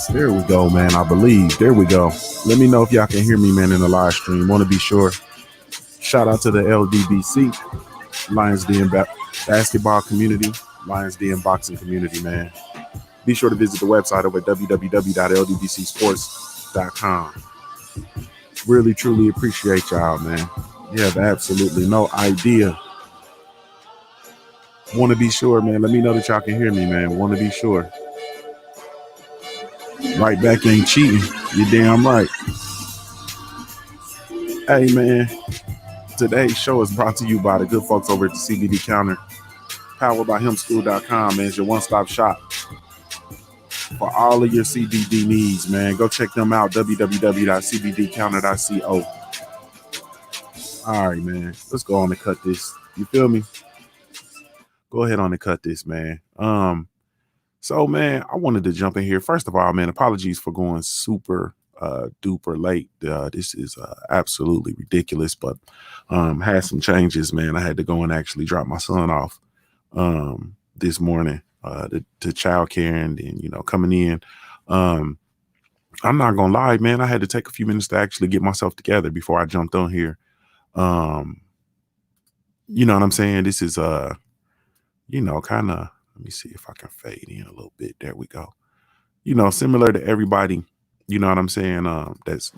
There we go, man. I believe. There we go. Let me know if y'all can hear me, man, in the live stream. Want to be sure. Shout out to the LDBC, Lions Den basketball community, Lions Den boxing community, man. Be sure to visit the website over at www.ldbcsports.com. Really, truly appreciate y'all, man. You have absolutely no idea. Want to be sure, man. Let me know that y'all can hear me, man. Want to be sure. Right back ain't cheating. You're damn right. Hey, man. Today's show is brought to you by the good folks over at the CBD Counter, powered by hemschool.com, man. It's your one-stop shop for all of your CBD needs, man. Go check them out, www.cbdcounter.co. All right, man. Let's go on and cut this. You feel me? Go ahead on and cut this, man. So, man, I wanted to jump in here. First of all, man, apologies for going super duper late. This is absolutely ridiculous, but had some changes, man. I had to go and actually drop my son off this morning to childcare, and then, you know, coming in. I'm not gonna lie, man. I had to take a few minutes to actually get myself together before I jumped on here. You know what I'm saying? This is you know, kind of, let me see if I can fade in a little bit. There we go. You know, similar to everybody, you know what I'm saying? That's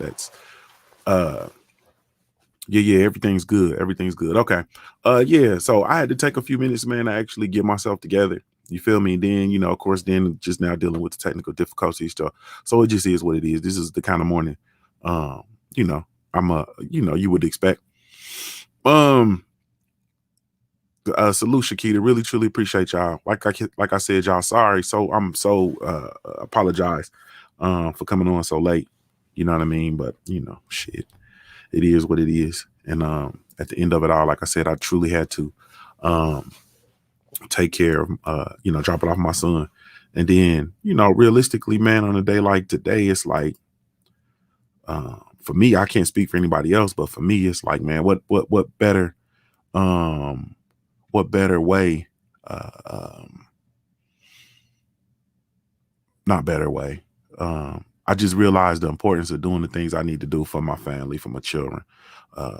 yeah, everything's good. Everything's good. Okay. Yeah, so I had to take a few minutes, man, to actually get myself together. You feel me? And then, you know, of course, then just now dealing with the technical difficulties. So it just is what it is. This is the kind of morning, you know, you know, you would expect. Salute Shakita, really truly appreciate y'all. Like I said, y'all, sorry. I'm so apologize for coming on so late. You know what I mean? But you know, shit, it is what it is. And at the end of it all, like I said, I truly had to take care of you know, dropping off my son. And then, you know, realistically, man, on a day like today, it's like for me, I can't speak for anybody else, but for me, it's like, man, what better what better way, not better way. I just realized the importance of doing the things I need to do for my family, for my children,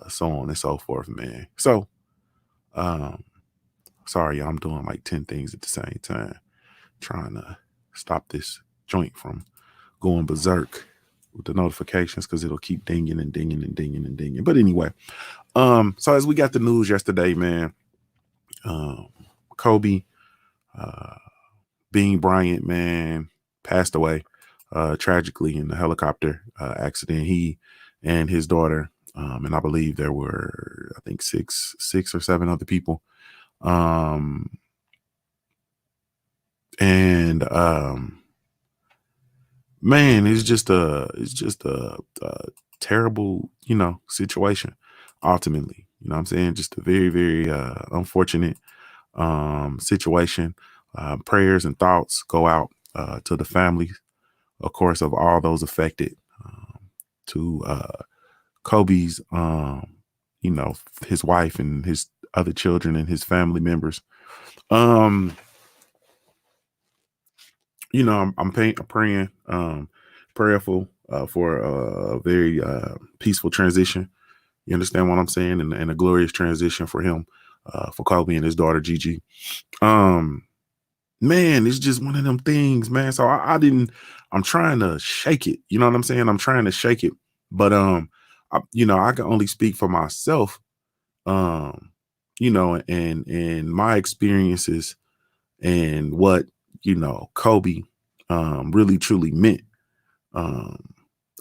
so on and so forth, man. So, sorry, I'm doing like 10 things at the same time, trying to stop this joint from going berserk with the notifications, because it'll keep dinging and dinging and dinging and dinging. But anyway, so as we got the news yesterday, man, Kobe Bean Bryant, man, passed away tragically in the helicopter accident. He and his daughter, and I believe there were, I think, six or seven other people. Man, it's just a terrible, you know, situation. Ultimately, you know what I'm saying? Just a very, very unfortunate situation. Prayers and thoughts go out to the families, of course, of all those affected, to Kobe's, you know, his wife and his other children and his family members. You know, I'm praying, prayerful for a very peaceful transition. You understand what I'm saying? And a glorious transition for him, for Kobe and his daughter, Gigi. Man, it's just one of them things, man. So I'm trying to shake it. You know what I'm saying? I'm trying to shake it. But, you know, I can only speak for myself, you know, and my experiences and what, you know, Kobe really truly meant.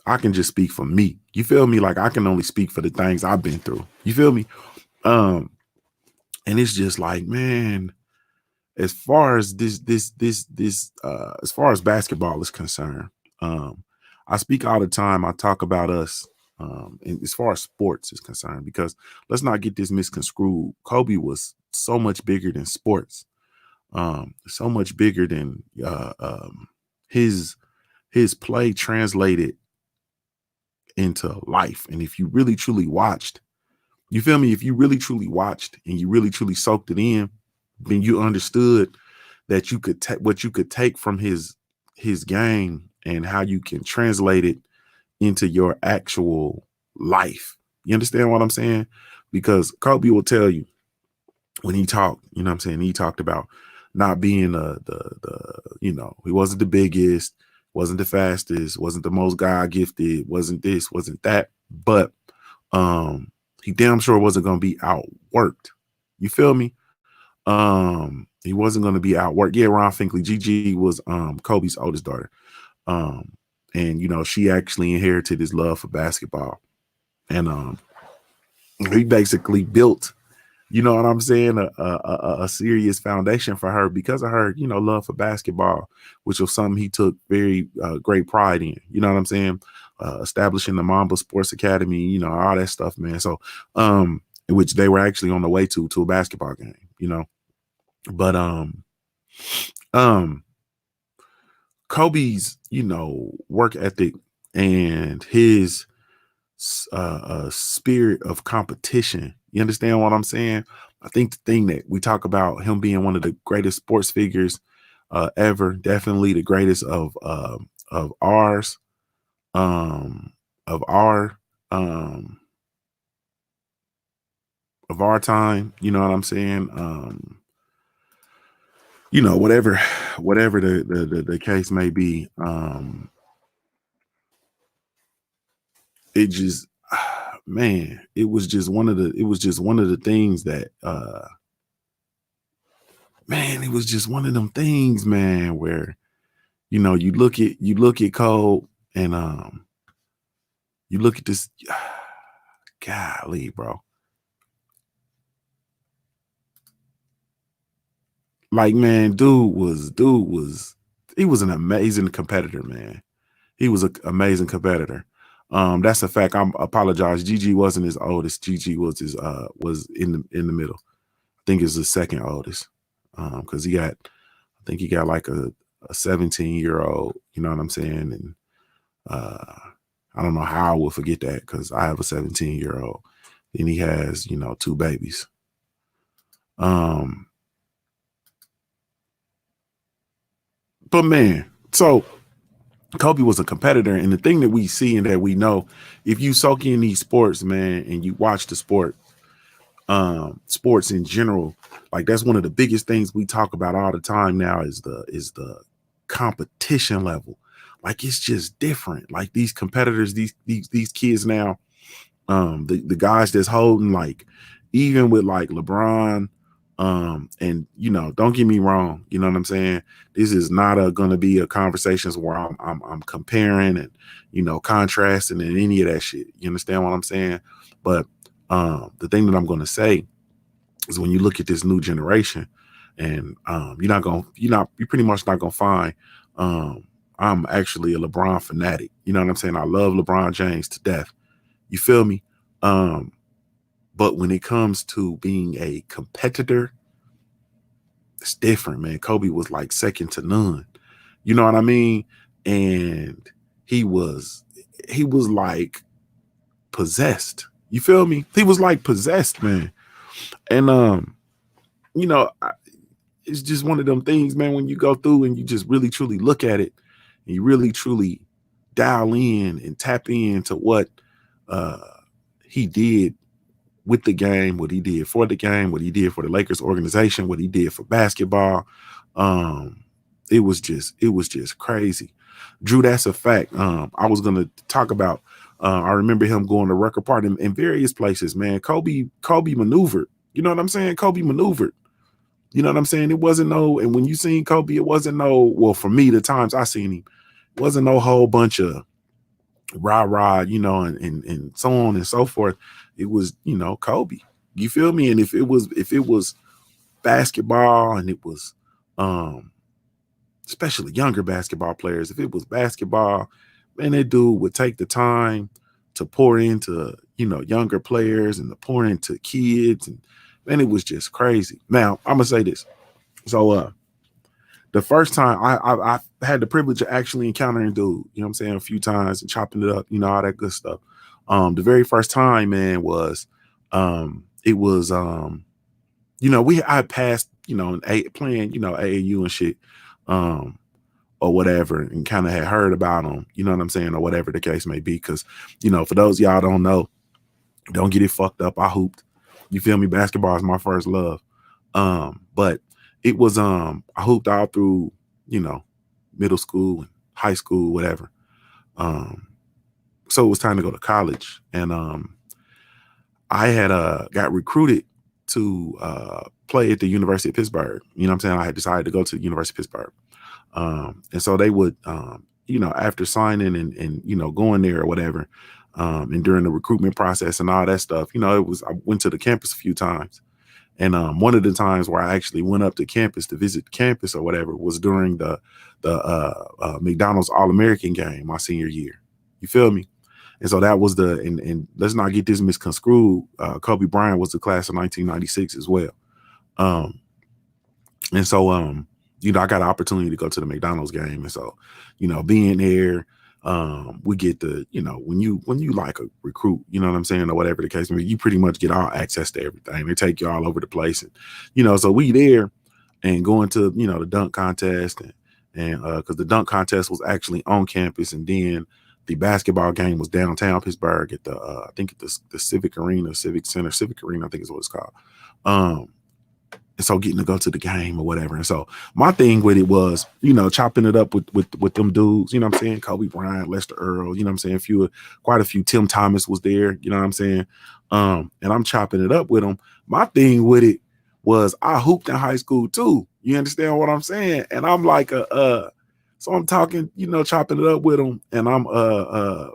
I can just speak for me. You feel me? Like, I can only speak for the things I've been through. You feel me? And it's just like, man, as far as as far as basketball is concerned, I speak all the time. I talk about us, and as far as sports is concerned, because let's not get this misconstrued. Kobe was so much bigger than sports, so much bigger than his play translated into life. And if you really truly watched, you feel me? If you really truly watched and you really truly soaked it in, then you understood that you could take what you could take from his game and how you can translate it into your actual life. You understand what I'm saying? Because Kobe will tell you when he talked, you know what I'm saying? He talked about not being he wasn't the biggest, wasn't the fastest, wasn't the most God gifted, wasn't this, wasn't that, but he damn sure wasn't gonna be outworked. You feel me? He wasn't gonna be outworked. Yeah, Ron Finkley, Gigi was Kobe's oldest daughter. Um, and she actually inherited his love for basketball. And he basically built, you know what I'm saying, a serious foundation for her because of her, love for basketball, which was something he took very great pride in. You know what I'm saying? Establishing the Mamba Sports Academy, all that stuff, man. So, which they were actually on the way to a basketball game, but um, Kobe's, work ethic and his spirit of competition. You understand what I'm saying? I think the thing that we talk about him being one of the greatest sports figures ever, definitely the greatest of ours, of our of our time. You know what I'm saying? Whatever the case may be. It just man, it was just one of the things that man, it was just one of them things, man, where you look at Cole and you look at this golly, bro. Like, man, he was an amazing competitor, man. He was an amazing competitor. That's a fact. I apologize. Gigi wasn't his oldest. Gigi was in the middle. I think it's the second oldest. Because I think he got like a 17-year-old, you know what I'm saying? And I don't know how I will forget that because I have a 17-year-old. And he has, two babies. But man, so Kobe was a competitor, and the thing that we see and that we know, if you soak in these sports, man, and you watch the sports in general, like that's one of the biggest things we talk about all the time now is the competition level. Like it's just different. Like these competitors, these kids now, the guys that's holding, like even with like LeBron, and don't get me wrong, you know what I'm saying, this is not gonna be a conversations where I'm comparing and contrasting and any of that shit. You understand what I'm saying? But the thing that I'm gonna say is when you look at this new generation, and you're pretty much not gonna find I'm actually a LeBron fanatic. You know what I'm saying? I love LeBron James to death. You feel me? But when it comes to being a competitor, it's different, man. Kobe was like second to none. You know what I mean? And he was like possessed. You feel me? He was like possessed, man. And it's just one of them things, man, when you go through and you just really truly look at it and you really truly dial in and tap into what he did with the game, what he did for the game, what he did for the Lakers organization, what he did for basketball. It was just crazy. Drew, that's a fact. I was gonna talk about I remember him going to record party in various places, man. Kobe maneuvered. You know what I'm saying? Kobe maneuvered. You know what I'm saying? It wasn't no, and when you seen Kobe, it wasn't no, well, for me, the times I seen him, it wasn't no whole bunch of rah, and so on and so forth. It was, Kobe. You feel me? And if it was basketball and it was especially younger basketball players, if it was basketball, man, that dude would take the time to pour into, younger players and to pour into kids. And man, it was just crazy. Now, I'm gonna say this. So the first time I had the privilege of actually encountering dude, you know what I'm saying, a few times and chopping it up, all that good stuff. The very first time, man, was it was I passed, playing, AAU and shit. or whatever, and kind of had heard about him, you know what I'm saying, or whatever the case may be. Because, for those y'all don't know, don't get it fucked up. I hooped. You feel me? Basketball is my first love. But it was I hooped all through, middle school and high school, whatever. So it was time to go to college. And I had got recruited to play at the University of Pittsburgh. You know what I'm saying? I had decided to go to the University of Pittsburgh. And so they would after signing and going there or whatever, and during the recruitment process and all that stuff, I went to the campus a few times. And one of the times where I actually went up to campus to visit campus or whatever was during the McDonald's All-American game my senior year. You feel me? And so that was and let's not get this misconstrued. Kobe Bryant was the class of 1996 as well. And so, I got an opportunity to go to the McDonald's game. And so, being there, we get the, when you like a recruit, you know what I'm saying, or whatever the case may be, you pretty much get all access to everything. They take you all over the place. And, so we there and going to, the dunk contest and because the dunk contest was actually on campus. And then the basketball game was downtown Pittsburgh at I think at the Civic Arena, Civic Center, Civic Arena, I think is what it's called. And so getting to go to the game or whatever. And so my thing with it was, chopping it up with them dudes, you know what I'm saying? Kobe Bryant, Lester Earl, you know what I'm saying? Quite a few. Tim Thomas was there, you know what I'm saying? And I'm chopping it up with them. My thing with it was I hooped in high school too. You understand what I'm saying? And I'm like, so I'm talking, chopping it up with them. And I'm,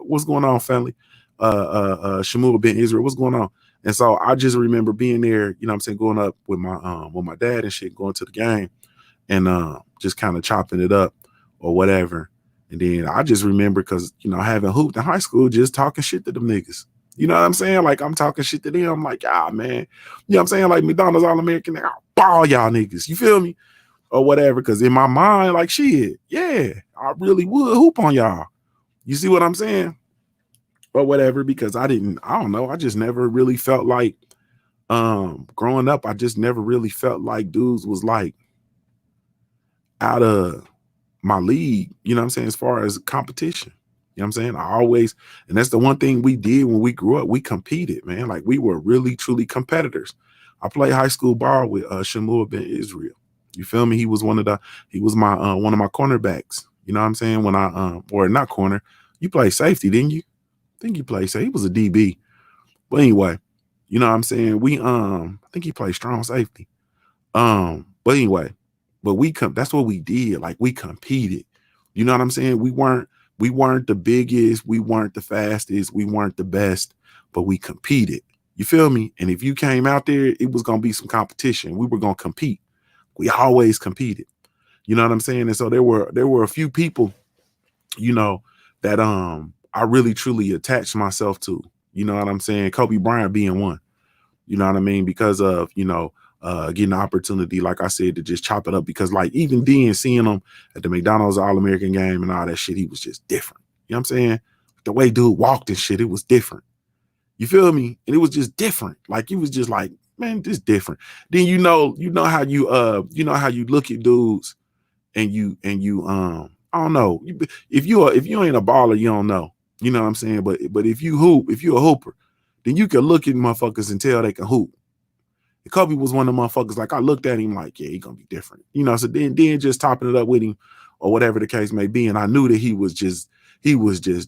what's going on, family? Shamul Ben Israel, what's going on? And so I just remember being there, you know what I'm saying, going up with my dad and shit, going to the game and just kind of chopping it up or whatever. And then I just remember because, having hooped in high school, just talking shit to them niggas. You know what I'm saying? Like I'm talking shit to them. I'm like, man, you know what I'm saying? Like McDonald's All-American, I'll ball y'all niggas. You feel me? Or whatever. Because in my mind, like shit, yeah, I really would hoop on y'all. You see what I'm saying? Or whatever, because I don't know. I just never really felt like growing up, I just never really felt like dudes was like out of my league, you know what I'm saying, as far as competition. You know what I'm saying? I always, and that's the one thing we did when we grew up, we competed, man. Like we were really, truly competitors. I played high school ball with Shamul Ben Israel. You feel me? He was my one of my cornerbacks. You know what I'm saying? When or not corner, you played safety, didn't you? I think he played safety. He was a DB. But anyway, you know what I'm saying? I think he played strong safety. But anyway, that's what we did. Like we competed. You know what I'm saying? We weren't the biggest, we weren't the fastest, we weren't the best, but we competed. You feel me? And if you came out there, it was gonna be some competition. We were gonna compete. We always competed. You know what I'm saying? And so there were a few people, that I really truly attached myself to. You know what I'm saying? Kobe Bryant being one. You know what I mean? Because of, getting the opportunity, like I said, to just chop it up. Because like even then, seeing him at the McDonald's All-American game and all that shit, he was just different. You know what I'm saying? The way dude walked and shit, it was different. You feel me? And it was just different. Like he was just like, man, this different. Then how you look at dudes and I don't know. If you ain't a baller, you don't know. You know what I'm saying? But if you're a hooper, then you can look at motherfuckers and tell they can hoop. And Kobe was one of the motherfuckers, like I looked at him like, yeah, he gonna be different. So then just topping it up with him or whatever the case may be. And I knew that he was just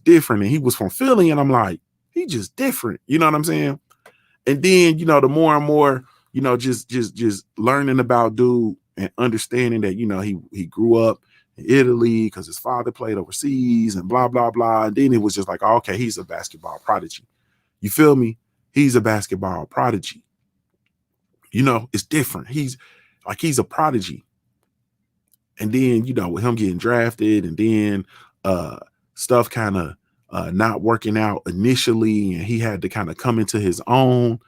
different. And he was from Philly. And I'm like, he just different. You know what I'm saying? And then, the more and more, just learning about dude and understanding that, he grew up in Italy because his father played overseas and blah, blah, blah. And then it was just like, oh, okay, he's a basketball prodigy. You feel me? He's a basketball prodigy. It's different. He's a prodigy. And then, with him getting drafted and then stuff kind of not working out initially, and he had to kind of come into his own.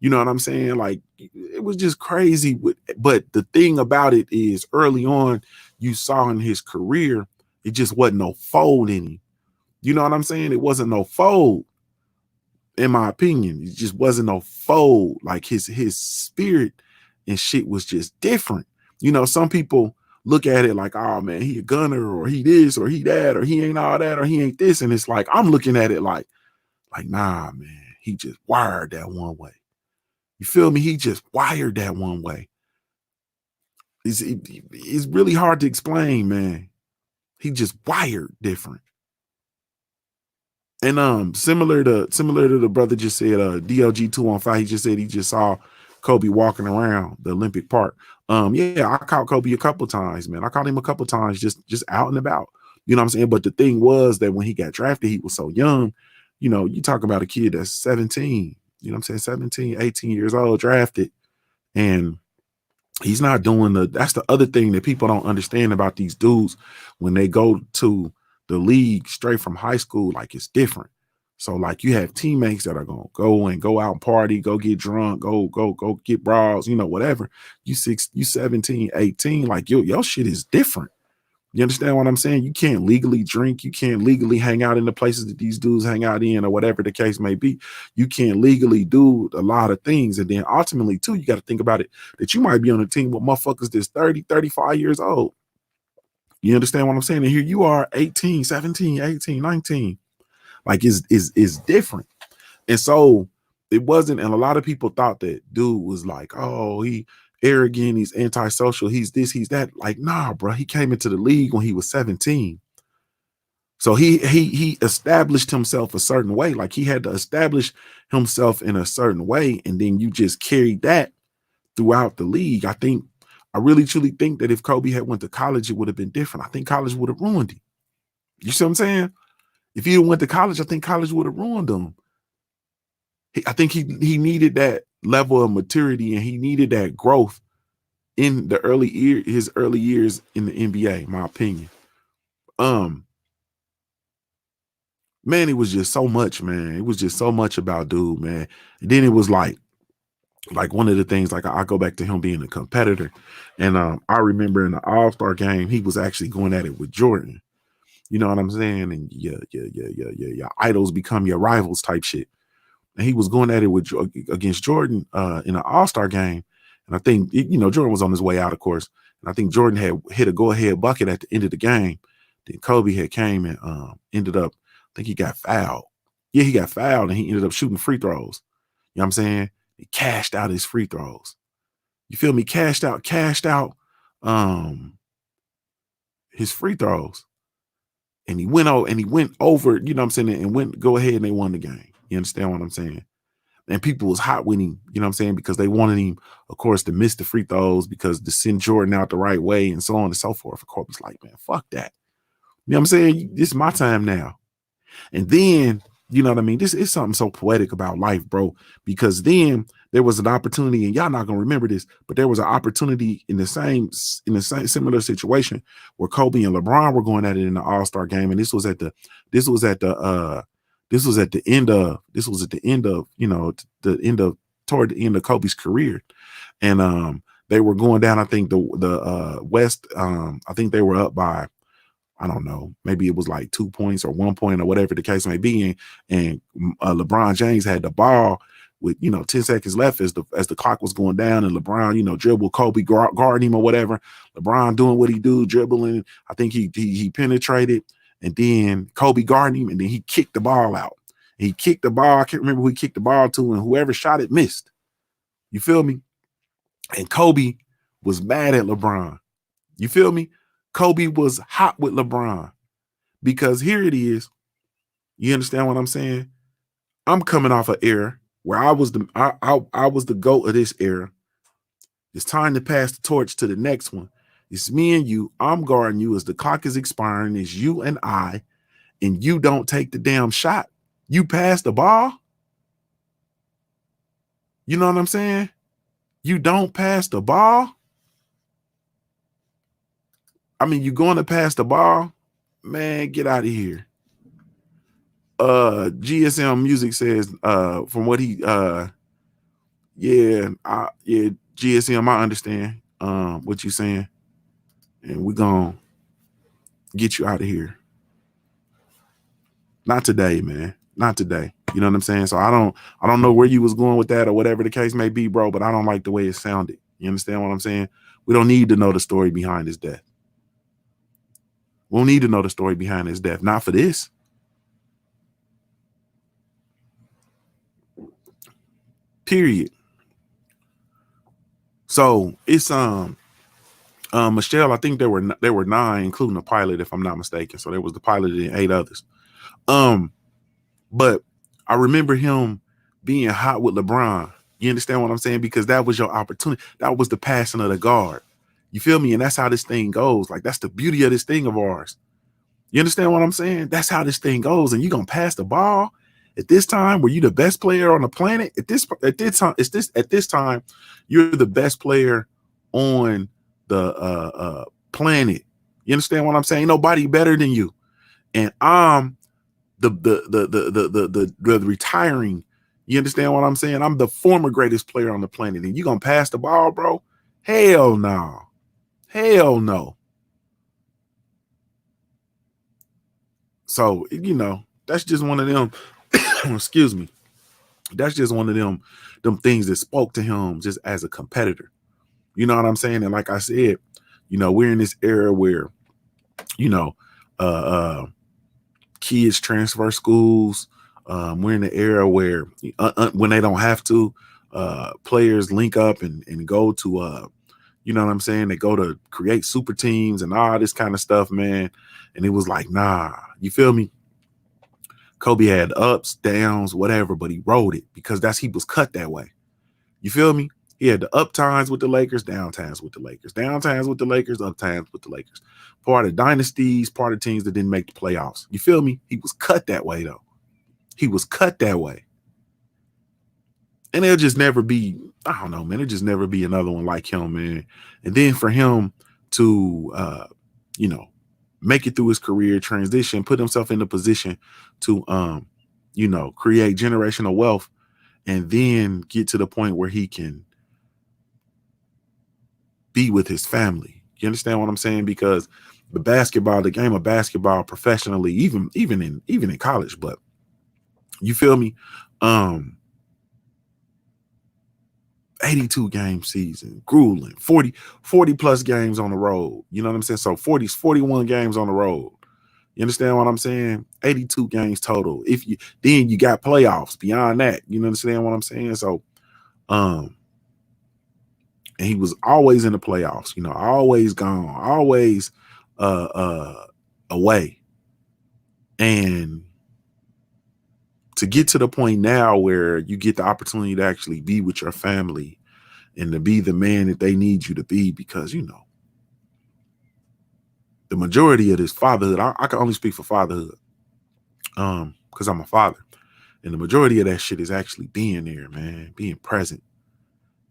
You know what I'm saying? Like it was just crazy. But the thing about it is early on, you saw in his career, it just wasn't no fold in him. You know what I'm saying? It wasn't no fold, in my opinion. It just wasn't no fold. Like his spirit and shit was just different. Some people look at it like, oh man, he a gunner, or he this, or he that, or he ain't all that, or he ain't this. And it's like, I'm looking at it like, nah, man, he just wired that one way. You feel me? He just wired that one way. It's really hard to explain, man. He just wired different. And similar to the brother just said, DLG 215, he just said he just saw Kobe walking around the Olympic Park. Yeah, I caught Kobe a couple times, man. I caught him a couple times just out and about. You know what I'm saying? But the thing was that when he got drafted, he was so young. You know, you talk about a kid that's 17, you know what I'm saying? 17, 18 years old, drafted. And he's not doing that's the other thing that people don't understand about these dudes when they go to the league straight from high school. Like, it's different. So like, you have teammates that are gonna go out and party, go get drunk, go get bras, you know, whatever. You 17, 18, like your shit is different. You understand what I'm saying? You can't legally drink. You can't legally hang out in the places that these dudes hang out in, or whatever the case may be. You can't legally do a lot of things. And then ultimately, too, you got to think about it, that you might be on a team with motherfuckers that's 30, 35 years old. You understand what I'm saying? And here you are, 18, 17, 18, 19. Like, it's different. And so it wasn't, and a lot of people thought that dude was like, oh, he arrogant, he's antisocial, he's this, he's that. Like, nah, bro, he came into the league when he was 17. So he established himself a certain way. Like, he had to establish himself in a certain way, and then you just carried that throughout the league. I really truly think that if Kobe had went to college, it would have been different. I think college would have ruined him. You see what I'm saying? If he went to college, I think college would have ruined him. I think he needed that level of maturity, and he needed that growth in the his early years in the NBA, in my opinion. Man, it was just so much, man. It was just so much about dude, man. And then it was like one of the things, like, I go back to him being a competitor. And I remember in the All-Star game, he was actually going at it with Jordan. You know what I'm saying? And your idols become your rivals type shit. And he was going at it against Jordan in an All-Star game. And I think, Jordan was on his way out, of course. And I think Jordan had hit a go-ahead bucket at the end of the game. Then Kobe had came and ended up, I think he got fouled. Yeah, he got fouled, and he ended up shooting free throws. You know what I'm saying? He cashed out his free throws. You feel me? Cashed out his free throws. And he went over, you know what I'm saying, and go ahead and they won the game. You understand what I'm saying? And people was hot with him, you know what I'm saying, because they wanted him, of course, to miss the free throws, because to send Jordan out the right way, and so on and so forth. Of course, like, man, fuck that. You know what I'm saying? This is my time now. And then, you know what I mean? This is something so poetic about life, bro, because then there was an opportunity, and y'all not going to remember this, but there was an opportunity in the same similar situation where Kobe and LeBron were going at it in the All-Star game. And this was at the toward the end of Kobe's career. And they were going down, I think the West, I think they were up by, I don't know, maybe it was like 2 points or 1 point or whatever the case may be. And LeBron James had the ball with, 10 seconds left as the clock was going down, and LeBron, dribble Kobe, guarding him or whatever. LeBron doing what he do, dribbling. I think he penetrated, and then Kobe guarding him, and then he kicked the ball out. And he kicked the ball. I can't remember who he kicked the ball to, and whoever shot it missed. You feel me? And Kobe was mad at LeBron. You feel me? Kobe was hot with LeBron, because here it is. You understand what I'm saying? I'm coming off an era where I was the GOAT of this era. It's time to pass the torch to the next one. It's me and you. I'm guarding you as the clock is expiring. It's you and I, and you don't take the damn shot. You pass the ball. You know what I'm saying? You don't pass the ball. I mean, you going to pass the ball? Man, get out of here. GSM Music says, from what he GSM, I understand what you're saying, and we're gonna get you out of here. Not today, man. Not today. You know what I'm saying? So I don't know where you was going with that, or whatever the case may be, bro, but I don't like the way it sounded. You understand what I'm saying? We don't need to know the story behind his death. We don't need to know the story behind his death. Not for this. Period. So it's Michelle, I think there were 9, including the pilot, if I'm not mistaken. So there was the pilot and 8 others. But I remember him being hot with LeBron. You understand what I'm saying? Because that was your opportunity. That was the passing of the guard. You feel me? And that's how this thing goes. Like, that's the beauty of this thing of ours. You understand what I'm saying? That's how this thing goes. And you're gonna pass the ball at this time where you the best player on the planet. At this time, you're the best player on the planet. You understand what I'm saying? Nobody better than you. And I'm the retiring. You understand what I'm saying? I'm the former greatest player on the planet. And you gonna pass the ball, bro? Hell no. Hell no. So, that's just one of them, excuse me. That's just one of them things that spoke to him just as a competitor. You know what I'm saying? And like I said, we're in this era where, uh, uh, kids transfer schools. We're in the era where when they don't have to, players link up and go to, you know what I'm saying? They go to create super teams and all this kind of stuff, man. And it was like, nah, you feel me? Kobe had ups, downs, whatever, but he rode it because he was cut that way. You feel me? He had the up times with the Lakers, down times with the Lakers, down times with the Lakers, up times with the Lakers. Part of dynasties, part of teams that didn't make the playoffs. You feel me? He was cut that way, though. He was cut that way. And it'll just never be, I don't know, man. It'll just never be another one like him, man. And then for him to, make it through his career, transition, put himself in a position to, create generational wealth, and then get to the point where he can be with his family. You understand what I'm saying? Because the game of basketball professionally, even in college, but you feel me? 82 game season, grueling, 40 plus games on the road. You know what I'm saying? So 41 games on the road. You understand what I'm saying? 82 games total. Then you got playoffs beyond that. You understand what I'm saying? So, and he was always in the playoffs, always gone, always away. And to get to the point now where you get the opportunity to actually be with your family and to be the man that they need you to be, because, the majority of this fatherhood, I can only speak for fatherhood, because I'm a father. And the majority of that shit is actually being there, man, being present.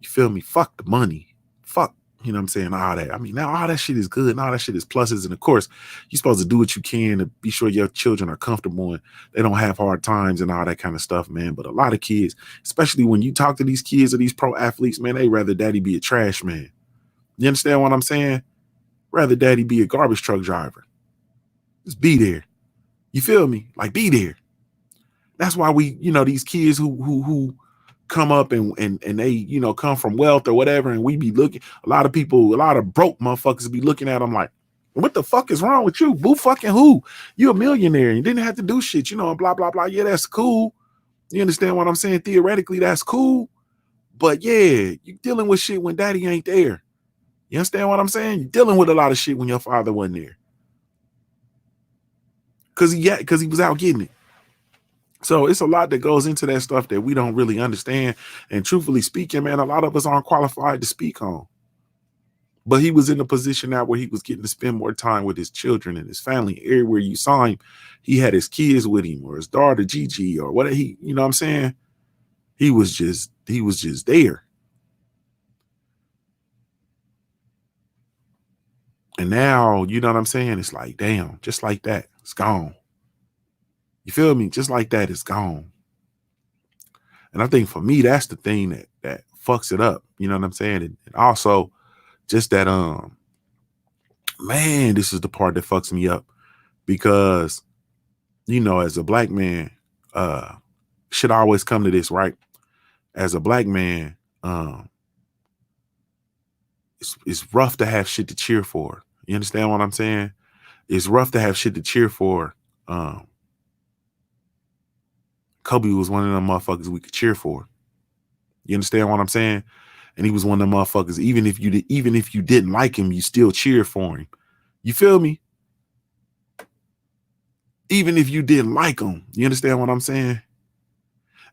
You feel me? Fuck the money. Fuck, you know what I'm saying? All that. I mean, now all that shit is good and all that shit is pluses. And of course, you're supposed to do what you can to be sure your children are comfortable and they don't have hard times and all that kind of stuff, man. But a lot of kids, especially when you talk to these kids or these pro athletes, man, they rather daddy be a trash man. You understand what I'm saying? Rather daddy be a garbage truck driver. Just be there. You feel me? Like, be there. That's why we, these kids who come up and they, come from wealth or whatever, and we be looking, a lot of broke motherfuckers be looking at them like, what the fuck is wrong with you? Boo fucking who? You a millionaire. You didn't have to do shit, and blah, blah, blah. Yeah, that's cool. You understand what I'm saying? Theoretically, that's cool. But yeah, you dealing with shit when daddy ain't there. You understand what I'm saying? You're dealing with a lot of shit when your father wasn't there. Because he was out getting it. So it's a lot that goes into that stuff that we don't really understand. And truthfully speaking, man, a lot of us aren't qualified to speak on. But he was in a position now where he was getting to spend more time with his children and his family. Everywhere you saw him, he had his kids with him, or his daughter Gigi, or whatever. You know what I'm saying? He was just there. And now, you know what I'm saying? It's like, damn, just like that, it's gone. You feel me? Just like that, it's gone. And I think for me, that's the thing that fucks it up. You know what I'm saying? And also just that, man, this is the part that fucks me up, because, as a black man, should always come to this, right? As a black man, it's rough to have shit to cheer for. You understand what I'm saying? it's rough to have shit to cheer for. Kobe was one of them motherfuckers we could cheer for. You understand what I'm saying? And he was one of them motherfuckers. Even if you didn't like him, you still cheer for him. You feel me? Even if you didn't like him, you understand what I'm saying?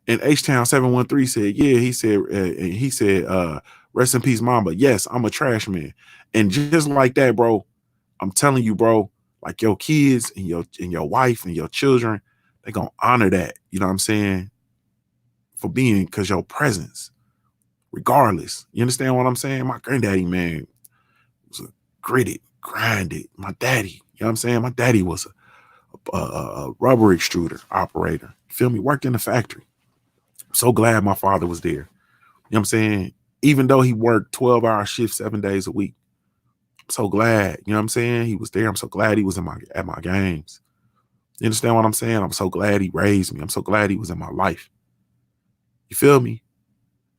And H-Town 713 said, yeah, rest in peace, Mamba. Yes, I'm a trash man. And just like that, bro, I'm telling you, bro, like your kids and your wife and your children, they gonna honor that. You know what I'm saying? Because your presence, regardless. You understand what I'm saying? My granddaddy, man, was a gritted, grinded. My daddy, you know what I'm saying? My daddy was a rubber extruder operator. You feel me? Worked in the factory. I'm so glad my father was there. You know what I'm saying? Even though he worked 12-hour shifts 7 days a week, I'm so glad, you know what I'm saying? He was there. I'm so glad he was at my games. You understand what I'm saying? I'm so glad he raised me. I'm so glad he was in my life. You feel me?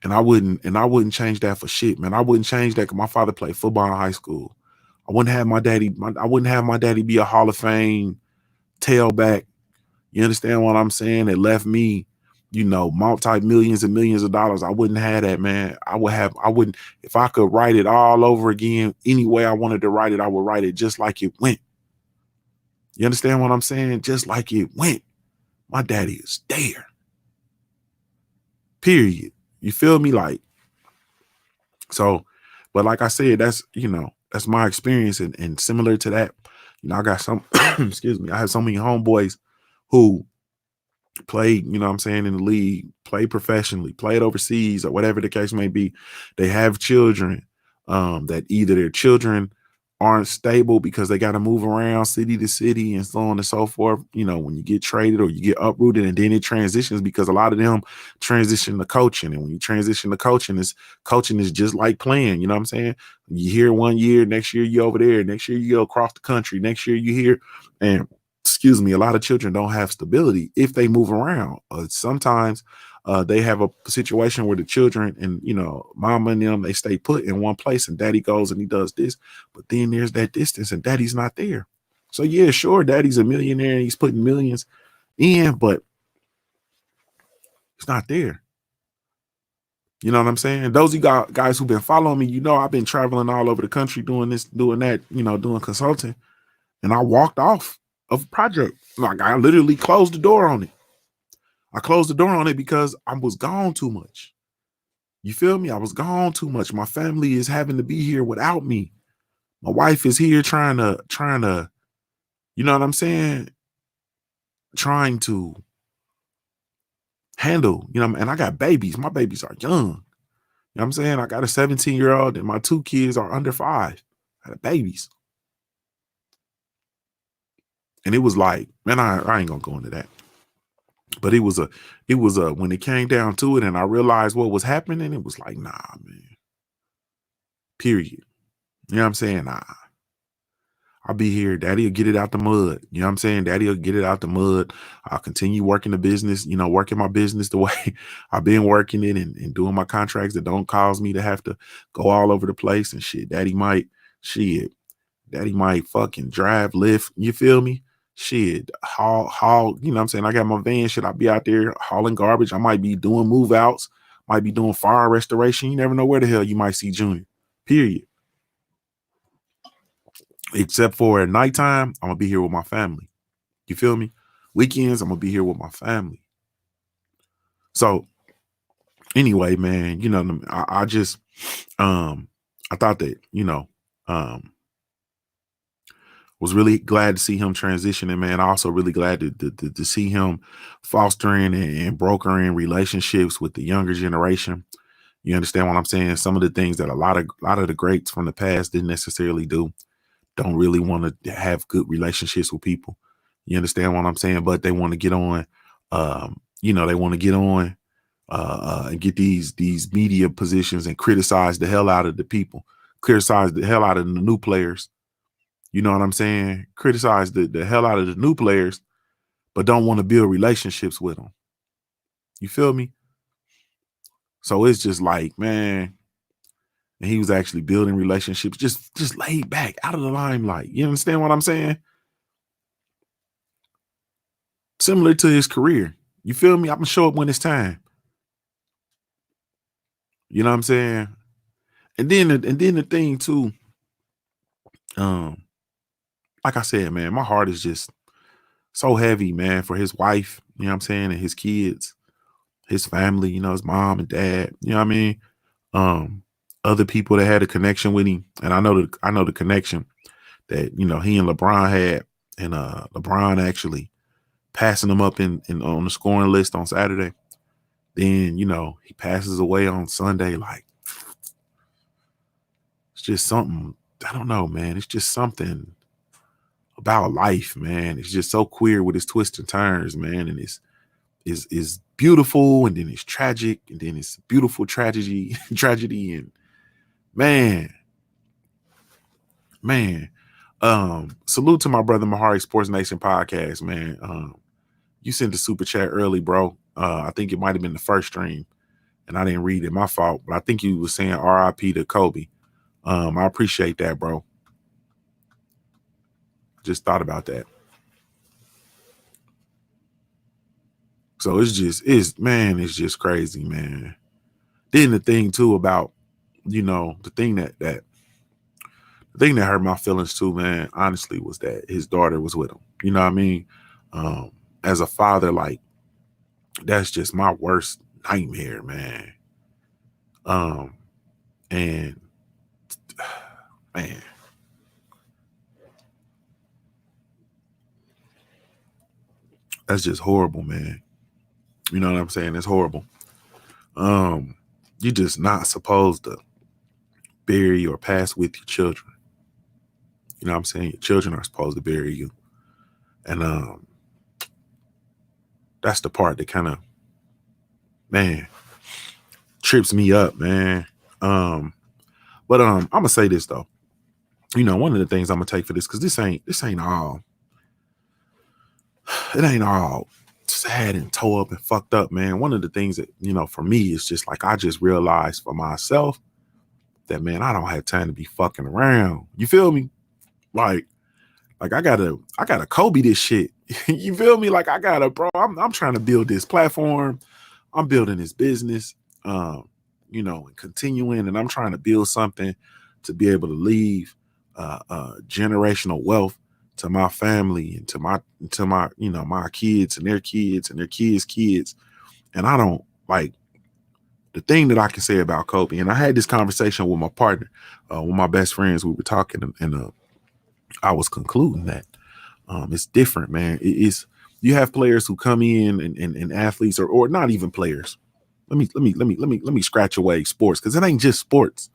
And I wouldn't change that for shit, man. I wouldn't change that because my father played football in high school. I wouldn't have my daddy be a Hall of Fame tailback. You understand what I'm saying? It left me, multi-millions and millions of dollars. I wouldn't have that, man. If I could write it all over again, any way I wanted to write it, I would write it just like it went. You understand what I'm saying? Just like it went. My daddy is there. Period. You feel me? But like I said, that's my experience. And similar to that, I got some, excuse me, I have so many homeboys who played, you know what I'm saying, in the league, played professionally, played overseas, or whatever the case may be. They have children that either their children aren't stable because they got to move around city to city and so on and so forth. When you get traded or you get uprooted, and then it transitions because a lot of them transition to coaching. And when you transition to coaching is just like playing, you know what I'm saying? You here 1 year, next year you over there, next year you go across the country, next year you here. And excuse me, a lot of children don't have stability if they move around. Sometimes they have a situation where the children and, mama and them, they stay put in one place and daddy goes and he does this. But then there's that distance and daddy's not there. So, yeah, sure, daddy's a millionaire and he's putting millions in, but it's not there. You know what I'm saying? Those of you guys who've been following me, I've been traveling all over the country doing this, doing that, doing consulting. And I walked off of a project. Like, I literally closed the door on it. I closed the door on it because I was gone too much. You feel me? I was gone too much. My family is having to be here without me. My wife is here trying to, you know what I'm saying? Trying to handle, and I got babies. My babies are young. You know what I'm saying? I got a 17-year-old and my 2 kids are under 5. I got babies. And it was like, man, I ain't gonna go into that. But it was when it came down to it and I realized what was happening, it was like, nah, man. Period. You know what I'm saying? Nah. I'll be here. Daddy will get it out the mud. You know what I'm saying? Daddy will get it out the mud. I'll continue working the business, working my business the way I've been working it and doing my contracts that don't cause me to have to go all over the place and shit. Daddy might fucking drive, lift. You feel me? Shit, haul, you know what I'm saying? I got my van, shit. I'll be out there hauling garbage. I might be doing move outs, might be doing fire restoration. You never know where the hell you might see Junior. Period. Except for at nighttime, I'm gonna be here with my family. You feel me? Weekends, I'm gonna be here with my family. So anyway, man, I just I thought that, was really glad to see him transitioning, man. Also really glad to see him fostering and brokering relationships with the younger generation. You understand what I'm saying? Some of the things that a lot of the greats from the past didn't necessarily do. Don't really want to have good relationships with people. You understand what I'm saying? But they want to get on, they want to get on and get these media positions and criticize the hell out of the people, criticize the hell out of the new players. You know what I'm saying? Criticize the hell out of the new players, but don't want to build relationships with them. You feel me? So it's just like, man, and he was actually building relationships, just laid back, out of the limelight. You understand what I'm saying? similar to his career. You feel me? I'm gonna show up when it's time. You know what I'm saying? And then the thing too, um, like I said, man, my heart is just so heavy, man, for his wife, you know what I'm saying, and his kids, his family, his mom and dad, you know what I mean? Um, Other people that had a connection with him. And I know the connection that, he and LeBron had, and LeBron actually passing him up in on the scoring list on Saturday. Then, he passes away on Sunday. Like, it's just something, I don't know, man. It's just something about life, man. It's just so queer with its twists and turns, man. And it's is beautiful, and then it's tragic, and then it's beautiful tragedy, and man, man. Salute to my brother Mahari Sports Nation podcast, man. You sent the super chat early, bro. I think it might have been the first stream, and I didn't read it. My fault, but I think you was saying RIP to Kobe. I appreciate that, bro. Just thought about that. So it's just crazy, man. Then the thing too about, the thing that hurt my feelings too, man, honestly, was that his daughter was with him. You know what I mean? As a father, like, that's just my worst nightmare, man. And man, that's just horrible, man. You know what I'm saying? It's horrible. You're just not supposed to bury or pass with your children. You know what I'm saying? Your children are supposed to bury you. And that's the part that kind of, man, trips me up, man. But I'm gonna say this though. One of the things I'm gonna take for this, because this ain't all, it ain't all sad and tore up and fucked up, man. One of the things that, for me, is just like, I just realized for myself that, man, I don't have time to be fucking around. You feel me? Like I gotta Kobe this shit. You feel me? Like, bro, I'm trying to build this platform. I'm building this business, and continuing, and I'm trying to build something to be able to leave generational wealth to my family, and to my my kids and their kids and their kids' kids. And I don't, like, the thing that I can say about Kobe, and I had this conversation with my partner, with my best friends. We were talking, and I was concluding that it's different, man. You have players who come in, and athletes, or not even players. Let me scratch away sports, because it ain't just sports.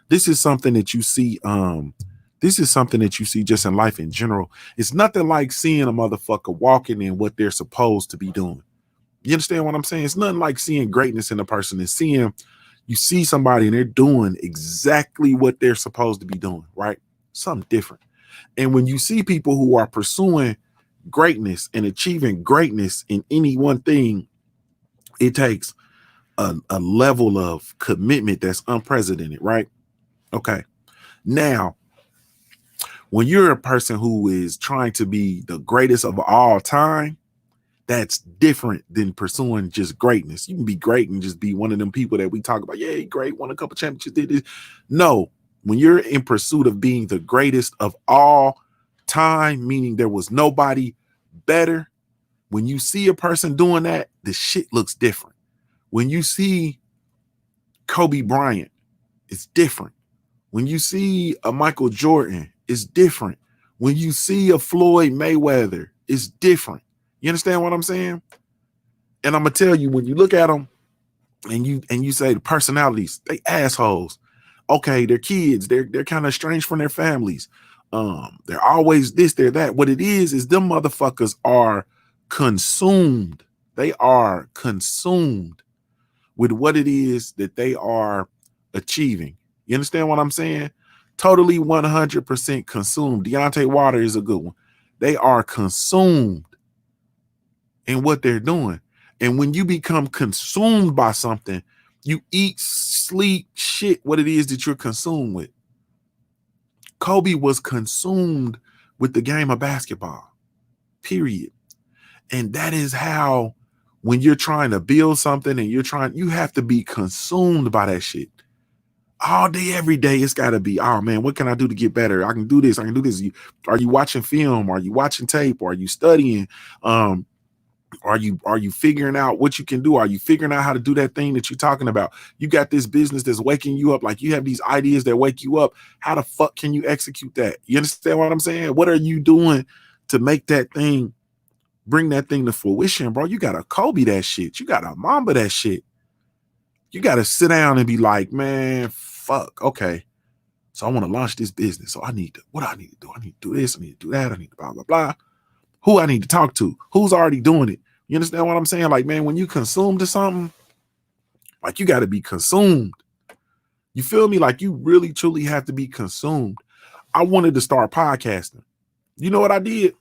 This is something that you see. This is something that you see just in life in general. It's nothing like seeing a motherfucker walking in what they're supposed to be doing. You understand what I'm saying? It's nothing like seeing greatness in a person and you see somebody and they're doing exactly what they're supposed to be doing, right? Something different. And when you see people who are pursuing greatness and achieving greatness in any one thing, it takes a level of commitment that's unprecedented, right? Okay. Now, when you're a person who is trying to be the greatest of all time, that's different than pursuing just greatness. You can be great and just be one of them people that we talk about. Yeah, great, won a couple championships, did this. No, when you're in pursuit of being the greatest of all time, meaning there was nobody better, when you see a person doing that, the shit looks different. When you see Kobe Bryant, it's different. When you see a Michael Jordan, it's different. When you see a Floyd Mayweather, it's different. You understand what I'm saying? And I'm gonna tell you, when you look at them and you say the personalities, they assholes. Okay, they're kids. They're kind of estranged from their families. They're always this, they're that. What it is them motherfuckers are consumed. They are consumed with what it is that they are achieving. You understand what I'm saying? Totally 100% consumed. Deontay Water is a good one. They are consumed in what they're doing. And when you become consumed by something, you eat, sleep, shit, what it is that you're consumed with. Kobe was consumed with the game of basketball, period. And that is how, when you're trying to build something and you have to be consumed by that shit. All day, every day, it's got to be, oh man, what can I do to get better? I can do this. I can do this. Are you watching film? Are you watching tape? Are you studying? Are you figuring out what you can do? Are you figuring out how to do that thing that you're talking about? You got this business that's waking you up. Like, you have these ideas that wake you up. How the fuck can you execute that? You understand what I'm saying? What are you doing to make that thing, bring that thing to fruition, bro? You gotta Kobe that shit. You gotta Mamba that shit. You gotta sit down and be like, man, fuck, okay. So I want to launch this business. So what do I need to do? I need to do this. I need to do that. I need to blah, blah, blah. Who I need to talk to? Who's already doing it? You understand what I'm saying? Like, man, when you consume to something, like, you got to be consumed. You feel me? Like, you really, truly have to be consumed. I wanted to start podcasting. You know what I did?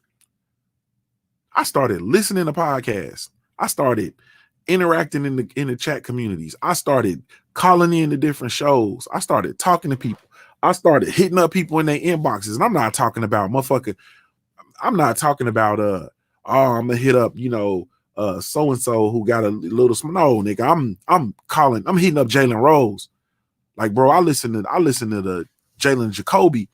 I started listening to podcasts. I started interacting in the chat communities. I started calling in to different shows. I started talking to people. I started hitting up people in their inboxes. And I'm not talking about motherfucker. I'm not talking about oh, I'm gonna hit up, so and so who got a little small. No, nigga, I'm hitting up Jalen Rose. Like, bro, I listen to the Jalen Jacoby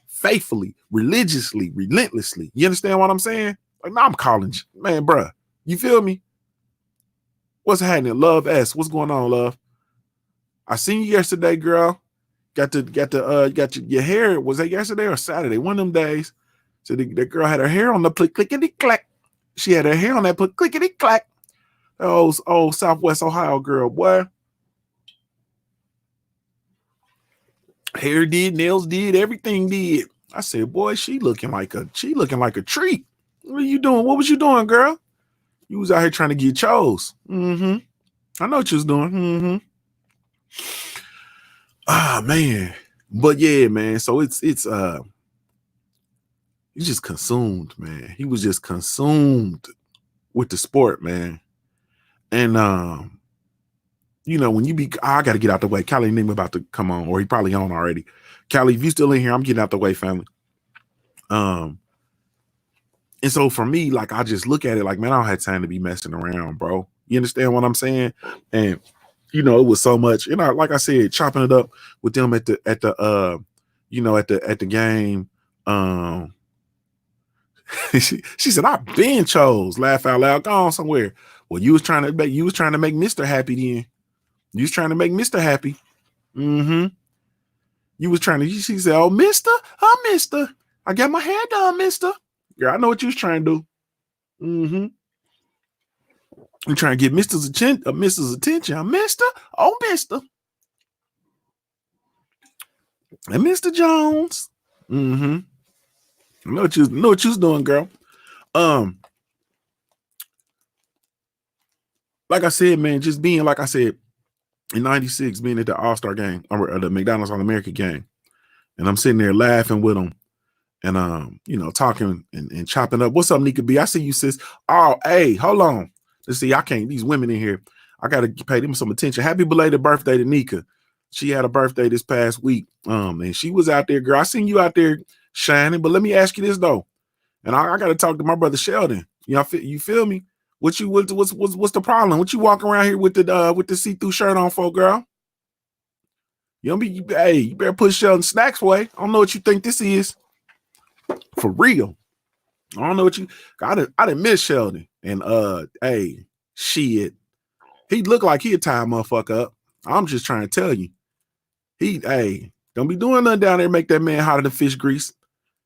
faithfully, religiously, relentlessly. You understand what I'm saying? Like, now I'm calling, man, bro. You feel me? What's happening? Love S. What's going on, love? I seen you yesterday, girl. Got your hair. Was that yesterday or Saturday? One of them days. So the girl had her hair on the clickety clack. She had her hair on that clickety clack. Oh, Southwest Ohio girl, boy. Hair did, nails did, everything did. I said, boy, she looking like a treat. What are you doing? What was you doing, girl? You was out here trying to get chose. Mm-hmm. I know what you was doing. Mm-hmm. Ah, man. But yeah, man. So it's he's just consumed, man. He was just consumed with the sport, man. And when you be, I gotta get out the way. Callie and him about to come on, or he probably on already. Callie, if you still in here, I'm getting out the way, family. And so for me, like, I just look at it like, man, I don't have time to be messing around, bro. You understand what I'm saying? And it was so much, like I said, chopping it up with them at the game. She said, I've been chose. Laugh out loud, gone somewhere. Well, you was trying to make Mr. happy then. You was trying to make Mr. happy. Mm-hmm. You was trying to, she said, oh, Mister, I got my hair done, Mister. Girl, I know what you was trying to do. Mm-hmm. I'm trying to get Mr.'s attention. Mister, oh, Mister. And Mr. Jones. Mm-hmm. I know what you was doing, girl. Like I said, man, just being, like I said, in 96, being at the All-Star game, or the McDonald's All-America game. And I'm sitting there laughing with them. And talking and chopping up. What's up, Nika B? I see you, sis. Oh, hey, hold on. Let's see. These women in here, I gotta pay them some attention. Happy belated birthday to Nika. She had a birthday this past week. And she was out there, girl. I seen you out there shining. But let me ask you this though. And I gotta talk to my brother Sheldon. You feel me? What's the problem? What you walking around here with the see-through shirt on for, girl? You better put Sheldon snacks away. I don't know what you think this is. For real. I don't know what I didn't miss Sheldon. And shit. He looked like he'd tie a motherfucker up. I'm just trying to tell you. Don't be doing nothing down there, make that man hotter than fish grease.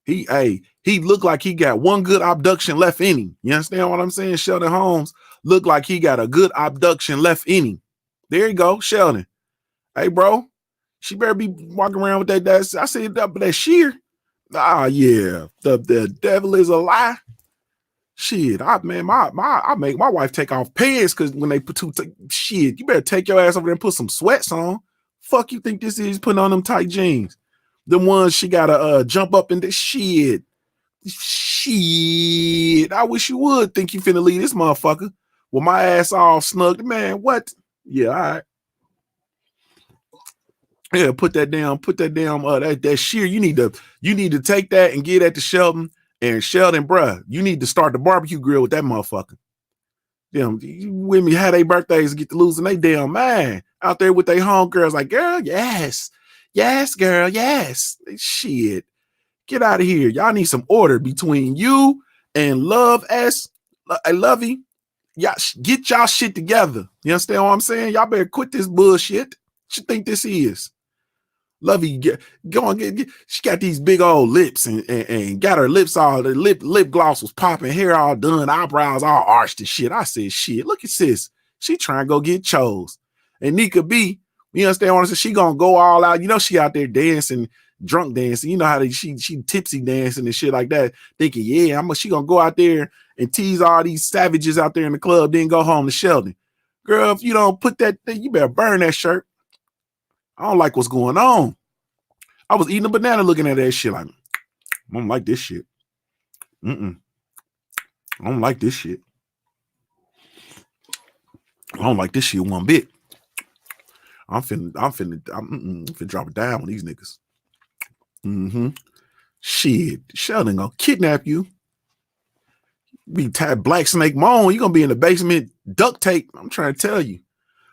He looked like he got one good abduction left in him. You understand what I'm saying? Sheldon Holmes looked like he got a good abduction left in him. There you go, Sheldon. Hey, bro, she better be walking around with that I said that sheer. Ah, yeah. The devil is a lie. Shit, I make my wife take off pants because when they put shit, you better take your ass over there and put some sweats on. Fuck you think this is putting on them tight jeans? The ones she gotta jump up in the shit. Shit. I wish you would think you finna leave this motherfucker with my ass all snug. Man, what? Yeah, all right. Yeah, put that damn that sheer. You need to take that and get at the Shelton And Sheldon, bruh, you need to start the barbecue grill with that motherfucker. Them, you with me, had their birthdays get to losing they damn mind out there with their homegirls. Like, girl, yes. Yes, girl, yes. Shit. Get out of here. Y'all need some order between you and Love S. I love you. Y'all get y'all shit together. You understand what I'm saying? Y'all better quit this bullshit. What you think this is? Lovey, go on, she got these big old lips and got her lips all, the lip gloss was popping, hair all done, eyebrows all arched and shit. I said, shit, look at sis. She trying to go get chose. And Nika B, you understand what I'm saying? She gonna go all out. You know, she out there dancing, drunk dancing. You know how she tipsy dancing and shit like that, thinking, yeah, she gonna go out there and tease all these savages out there in the club, then go home to Sheldon. Girl, if you don't put that thing, you better burn that shirt. I don't like what's going on. I was eating a banana looking at that shit like, I don't like this shit. I don't like this shit. I don't like this shit one bit. I'm finna drop it down on these niggas. Shit, Sheldon gonna kidnap you. Be tied Black Snake Moan. You gonna be in the basement duct tape. I'm trying to tell you.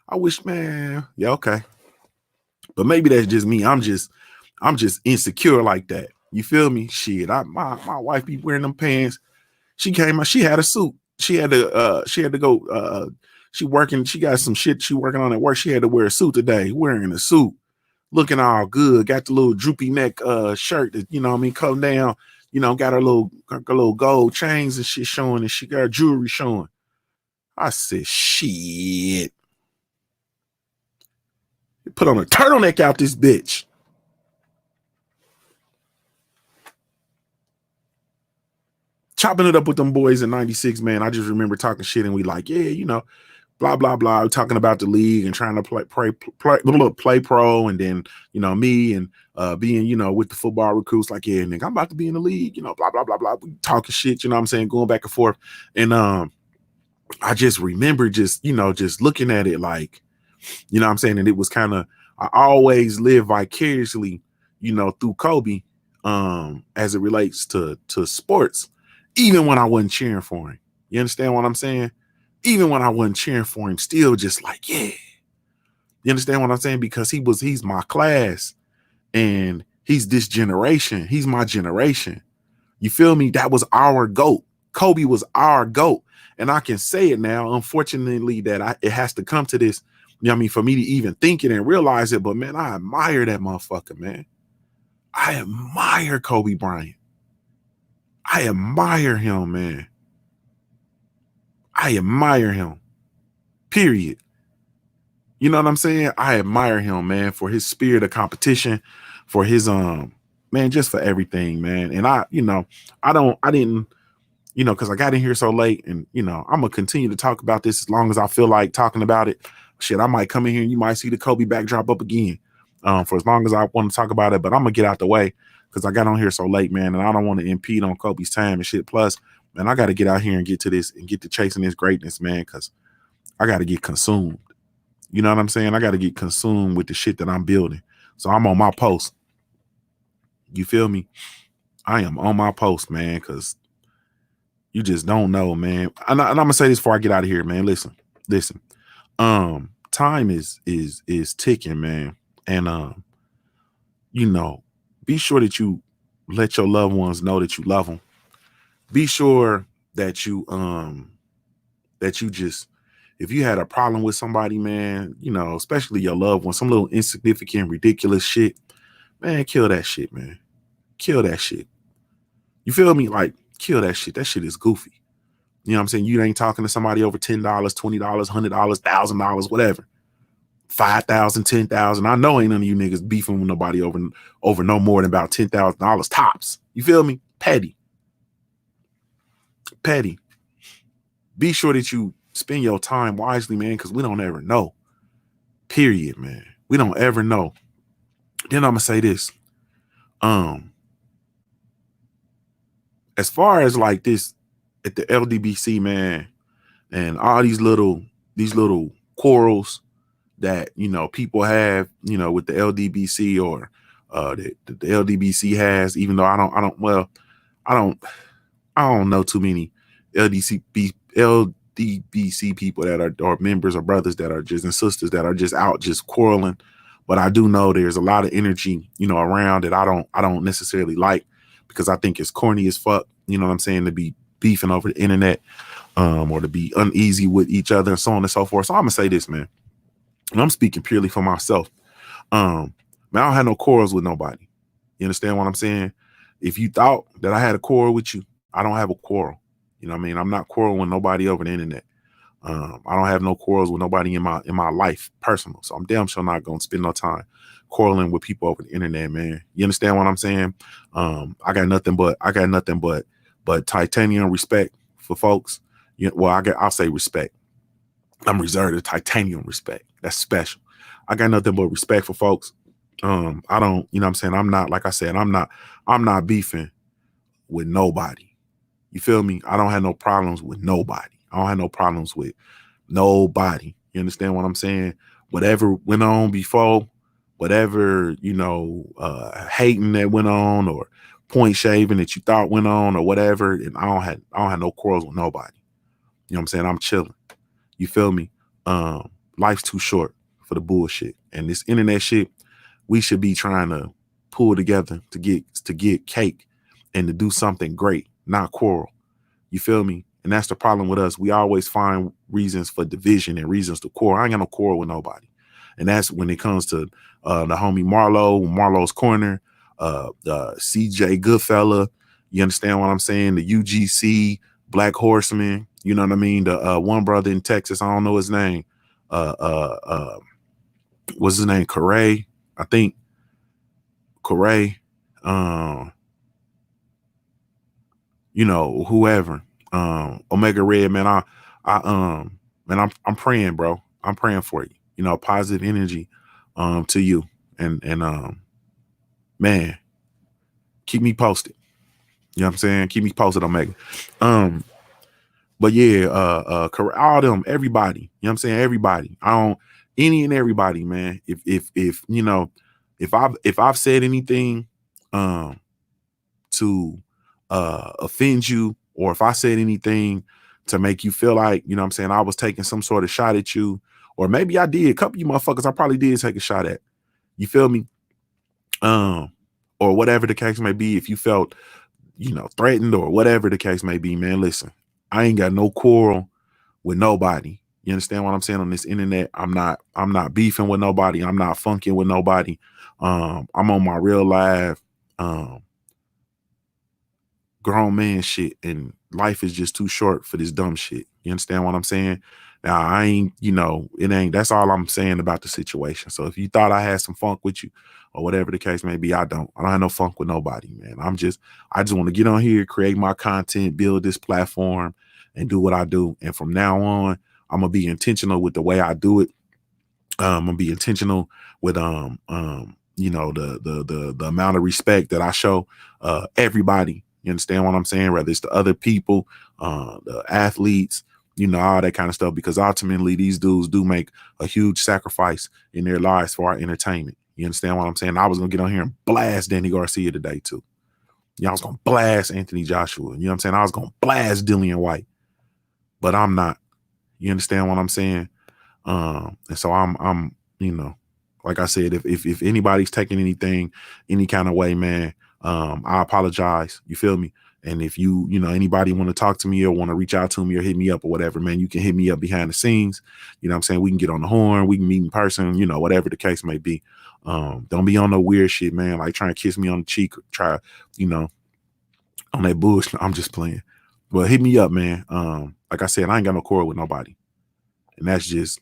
I wish, man. Yeah, okay. But maybe that's just me. I'm just insecure like that. You feel me? Shit. My wife be wearing them pants. She came out, she had a suit. She had to go she got some shit she working on at work. She had to wear a suit today, wearing a suit, looking all good, got the little droopy neck shirt that, you know what I mean, come down, you know, got her little gold chains and shit showing, and she got her jewelry showing. I said, shit. Put on a turtleneck out this bitch. Chopping it up with them boys in 96, man. I just remember talking shit and we like, yeah, you know, blah, blah, blah, talking about the league and trying to play pro. And then, you know, me and being, you know, with the football recruits, like, yeah, nigga, I'm about to be in the league, you know, blah, blah, blah, blah. We talking shit, you know what I'm saying? Going back and forth. And I just remember just, you know, just looking at it like, you know what I'm saying? And it was kind of, I always live vicariously, you know, through Kobe as it relates to sports, even when I wasn't cheering for him. You understand what I'm saying? Even when I wasn't cheering for him, still just like, yeah. You understand what I'm saying? Because he's my class and he's this generation. He's my generation. You feel me? That was our GOAT. Kobe was our GOAT. And I can say it now, unfortunately, that it has to come to this, you know what I mean, for me to even think it and realize it. But man, I admire that motherfucker, man. I admire Kobe Bryant. I admire him, man. I admire him. Period. You know what I'm saying? I admire him, man, for his spirit of competition, for his man, just for everything, man. And I didn't, you know, because I got in here so late, and you know, I'm gonna continue to talk about this as long as I feel like talking about it. Shit, I might come in here and you might see the Kobe backdrop up again, for as long as I want to talk about it. But I'm gonna get out the way because I got on here so late, man, and I don't want to impede on Kobe's time and shit. Plus, man, I got to get out here and get to this and get to chasing this greatness, man, because I got to get consumed. You know what I'm saying? I got to get consumed with the shit that I'm building. So I'm on my post. You feel me? I am on my post, man, because you just don't know, man. And I'm gonna say this before I get out of here, man. Listen. Time is ticking, man. And you know, be sure that you let your loved ones know that you love them. Be sure that you just, if you had a problem with somebody, man, you know, especially your loved one, some little insignificant, ridiculous shit, man, kill that shit, man. Kill that shit. You feel me? Like, kill that shit. That shit is goofy. You know what I'm saying? You ain't talking to somebody over $10, $20, $100, $1,000, whatever. 5,000, 10,000. I know ain't none of you niggas beefing with nobody over no more than about $10,000 tops. You feel me? Petty. Be sure that you spend your time wisely, man, because we don't ever know. Period, man. We don't ever know. Then I'm gonna say this. As far as like this at the LDBC, man, and all these little quarrels that, you know, people have, you know, with the LDBC or the LDBC has, even though I don't I don't know too many LDBC people that are or members or brothers that are just and sisters that are just out just quarreling. But I do know there's a lot of energy, around that I don't necessarily like because I think it's corny as fuck. You know what I'm saying? To be beefing over the internet, or to be uneasy with each other and so on and so forth. So I'm gonna say this, man, and I'm speaking purely for myself. Man, I don't have no quarrels with nobody. You understand what I'm saying? If you thought that I had a quarrel with you, I don't have a quarrel. You know what I mean? I'm not quarreling with nobody over the internet. I don't have no quarrels with nobody in my life personal. So I'm damn sure not gonna spend no time quarreling with people over the internet, man. You understand what I'm saying? I got nothing but titanium respect for folks. I'll say respect. I'm reserved to titanium respect. That's special. I got nothing but respect for folks. I don't, you know what I'm saying? I'm not, like I said, I'm not beefing with nobody. You feel me? I don't have no problems with nobody. I don't have no problems with nobody. You understand what I'm saying? Whatever went on before, whatever, hating that went on or point shaving that you thought went on or whatever. And I don't have no quarrels with nobody. You know what I'm saying? I'm chilling. You feel me? Life's too short for the bullshit. And this internet shit, we should be trying to pull together to get cake and to do something great, not quarrel. You feel me? And that's the problem with us. We always find reasons for division and reasons to quarrel. I ain't got no quarrel with nobody. And that's when it comes to the homie Marlo's Corner, CJ Goodfella. You understand what I'm saying? The UGC, Black Horseman. You know what I mean? The one brother in Texas, I don't know his name. Uh, uh, uh, what's his name? Corey, I think. Corey. Whoever. Omega Red, man. I'm praying, bro. I'm praying for you. Positive energy to you. And man, keep me posted. You know what I'm saying? Keep me posted, Omega. But yeah, all them, everybody. You know what I'm saying? Everybody. I don't any and everybody, man. If I've said anything to offend you, or if I said anything to make you feel like, you know what I'm saying, I was taking some sort of shot at you, or maybe I did. A couple of you motherfuckers I probably did take a shot at. You feel me? Or whatever the case may be, if you felt, threatened or whatever the case may be, man, listen, I ain't got no quarrel with nobody. You understand what I'm saying? On this internet, I'm not beefing with nobody. I'm not funking with nobody. I'm on my real live grown man shit, and life is just too short for this dumb shit. You understand what I'm saying? Now I ain't, it ain't, that's all I'm saying about the situation. So if you thought I had some funk with you or whatever the case may be, I don't have no funk with nobody, man. I just want to get on here, create my content, build this platform, and do what I do. And from now on, I'm gonna be intentional with the way I do it. I'm gonna be intentional with the amount of respect that I show everybody. You understand what I'm saying? Whether it's the other people, the athletes, all that kind of stuff, because ultimately these dudes do make a huge sacrifice in their lives for our entertainment. You understand what I'm saying? I was gonna get on here and blast Danny Garcia today too. I was gonna blast Anthony Joshua. You know what I'm saying? I was gonna blast Dillian White, but I'm not. You understand what I'm saying? And so I'm, like I said, if anybody's taking anything any kind of way, man, I apologize. You feel me? And if anybody want to talk to me or want to reach out to me or hit me up or whatever, man, you can hit me up behind the scenes. You know what I'm saying? We can get on the horn, we can meet in person, whatever the case may be. Don't be on no weird shit, man, like trying to kiss me on the cheek or try, on that bullshit. I'm just playing. But hit me up, man. Like I said, I ain't got no quarrel with nobody. And that's just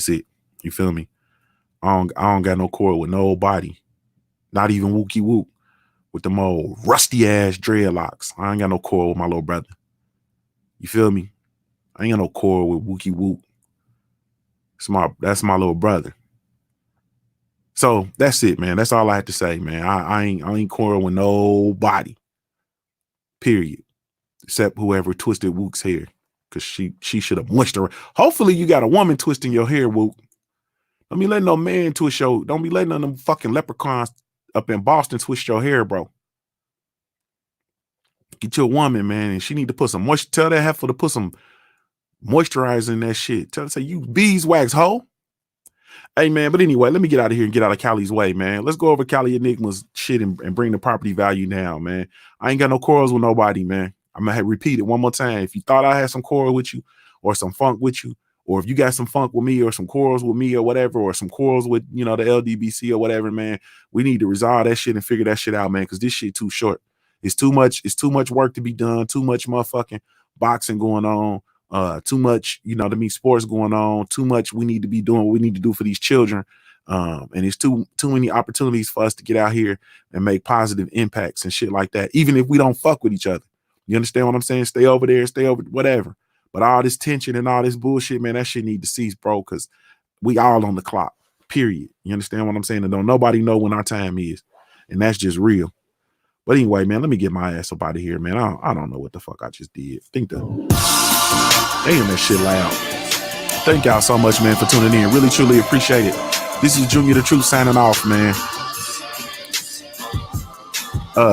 it. You feel me? I don't got no quarrel with nobody. Not even Wookie Wook with them old rusty ass dreadlocks. I ain't got no quarrel with my little brother. You feel me? I ain't got no quarrel with Wookie Wook. That's my little brother. So that's it, man. That's all I have to say, man. I ain't quarrel with nobody. Period. Except whoever twisted Wook's hair. Cause she should have mushed her. Hopefully you got a woman twisting your hair, Wook. Don't be letting no man twist your, don't be letting none of them fucking leprechauns up in Boston twist your hair, bro. Get your woman, man, and she need to put some moisture. Tell that heifer to put some moisturizer in that shit. Tell her, say, you beeswax hoe. Hey, man, but anyway, let me get out of here and get out of Callie's way, man. Let's go over Callie Enigma's shit and bring the property value down, man. I ain't got no quarrels with nobody, man. I'm going to repeat it one more time. If you thought I had some quarrel with you or some funk with you, or if you got some funk with me or some quarrels with me or whatever, or some quarrels with, the LDBC or whatever, man, we need to resolve that shit and figure that shit out, man, because this shit too short. It's too much work to be done, too much motherfucking boxing going on. Too much, sports going on, too much we need to be doing what we need to do for these children. And it's too many opportunities for us to get out here and make positive impacts and shit like that, even if we don't fuck with each other. You understand what I'm saying? Stay over there, whatever. But all this tension and all this bullshit, man, that shit need to cease, bro, because we all on the clock, period. You understand what I'm saying? And don't nobody know when our time is. And that's just real. But anyway, man, let me get my ass up out of here, man. I don't know what the fuck I just did. Damn, that shit loud. Thank y'all so much, man, for tuning in. Really, truly appreciate it. This is Junior the Truth signing off, man.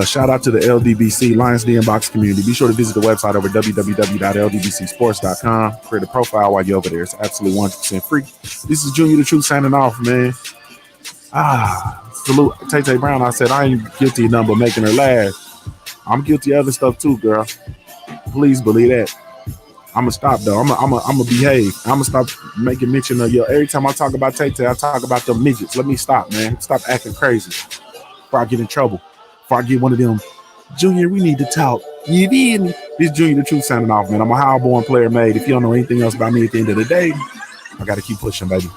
Shout out to the LDBC Lions Den Box community. Be sure to visit the website over www.ldbcsports.com. Create a profile while you're over there. It's absolutely 100% free. This is Junior the Truth signing off, man. Salute Tay Brown. I said I ain't guilty of nothing but making her laugh. I'm guilty of other stuff too, girl. Please believe that. I'm gonna stop though. I'm gonna behave. I'm gonna stop making mention of every time I talk about Tay, I talk about them midgets. Let me stop, man. Stop acting crazy before I get in trouble. Before I get one of them, Junior, we need to talk. You feel me? This Junior the Truth signing off, man. I'm a Highborn player made. If you don't know anything else about me at the end of the day, I gotta keep pushing, baby.